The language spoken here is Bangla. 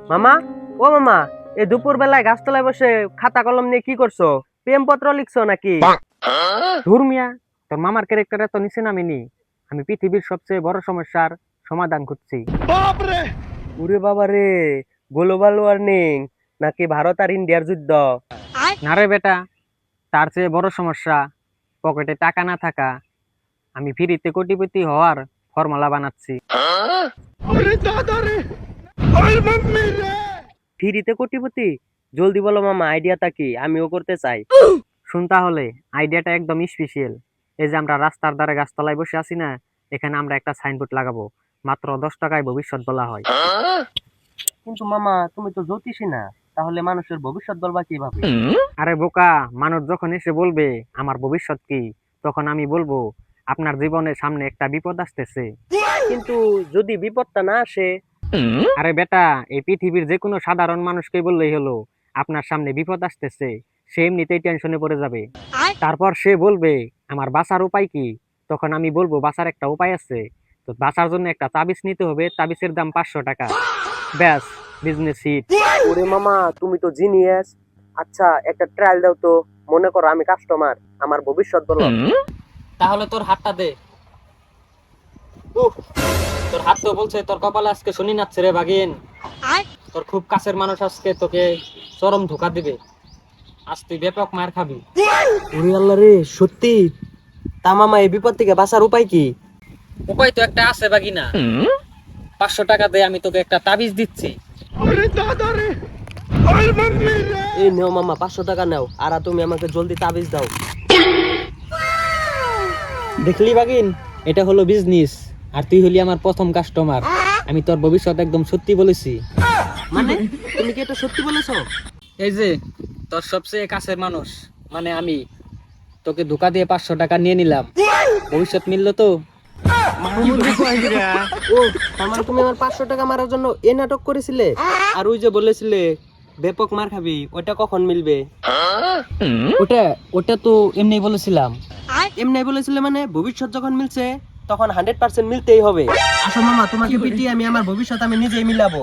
মামা, ও মামা, এই দুপুর বেলায় গাছতলায় বসে খাতা কলম নিয়ে কি করছো? প্রেম পত্র লিখছো নাকি? ধুর মিয়া, তোর মামার ক্যারেক্টার এত নিচে নামিনি। আমি পৃথিবীর সবচেয়ে বড় সমস্যার সমাধান খুঁজছি। ওরে বাবা রে, গ্লোবাল ওয়ার্মিং নাকি ভারত আর ইন্ডিয়ার যুদ্ধ? না রে বেটা, তার চেয়ে বড় সমস্যা পকেটে টাকা না থাকা। আমি ফ্রিতে কোটিপতি হওয়ার ফর্মুলা বানাচ্ছি। ফ্রিতে কোটিপতি? জলদি বলো মামা, আইডিয়াটা কি? আমিও করতে চাই। শুন তাহলে, আইডিয়াটা একদম স্পেশাল। এই যে আমরা রাস্তার ধারে গাছতলায় বসে আছি না, এখানে আমরা একটা সাইনবোর্ড লাগাবো। মাত্র 10 টাকায় ভবিষ্যৎ বলা হয়। কিন্তু মামা, তুমি তো জ্যোতিষী না, তাহলে মানুষের ভবিষ্যৎ বলবা কিভাবে? আরে বোকা, মানুষ যখন এসে বলবে আমার ভবিষ্যৎ কি, তখন আমি বলবো আপনার জীবনের সামনে একটা বিপদ আসতেছে। কিন্তু যদি বিপদটা না আসে? আরে বেটা, এই পৃথিবীর যে কোনো সাধারণ মানুষকে বললেই হলো আপনার সামনে বিপদ আসতেছে, সে এমনিতেই টেনশনে পড়ে যাবে। তারপর সে বলবে আমার বাঁচার উপায় কি, তখন আমি বলবো বাঁচার একটা উপায় আছে। তো বাঁচার জন্য একটা তাবিজ নিতে হবে, তাবিজের দাম 500 টাকা। ব্যাস, বিজনেস হিট। ওরে মামা, তুমি তো জিনিয়াস। আচ্ছা, একটা ট্রায়াল দাও তো। মনে করো আমি কাস্টমার, আমার ভবিষ্যৎ বলো। তাহলে তোর হাতটা দে। উফ, তোর হাত তো বলছে তোর কপালে আজকে শনি নাচছে রে বাগিন। তোর খুব কাছের মানুষ আজকে তোকে চরম ধোকা দিবে। আজ তুই ব্যাপক মার খাবি। ওরে আল্লাহ রে, সত্যি? তা মামা, এই বিপদ থেকে বাঁচার উপায় কি? উপায় তো একটা আছে বাগিনা। 500 টাকা দে, আমি তোকে একটা তাবিজ দিচ্ছি। এই নেও মামা, 500 টাকা নাও, আর তুমি আমাকে জলদি তাবিজ দাও। দেখলি বাগিন, এটা হলো বিজনেস। আর তুই হলি আমার প্রথম কাস্টমার। আমি তোর ভবিষ্যৎ একদম সত্যি বলেছি। মানে তুমি কি এটা সত্যি বলেছো? এই যে তোর সবচেয়ে কাছের মানুষ, মানে আমি, তোকে ধোকা দিয়ে 500 টাকা নিয়ে নিলাম। ভবিষ্যৎ মিললো তো? ও, তার মানে তুমি আমার 500 টাকা মারার জন্য এই নাটক করেছিলে? আর ওই যে বলেছিলে ব্যাপক মার খাবি, ওটা কখন মিলবে? ওটা ওটা তো এমনি বলেছিলাম। এমনি বলেছিলে মানে? ভবিষ্যৎ যখন মিলছে তখন 100% মিলতেই হবে। আসো মামা, তোমাকে পিটিয়ে আমি আমার ভবিষ্যৎ আমি নিজেই মিলাবো।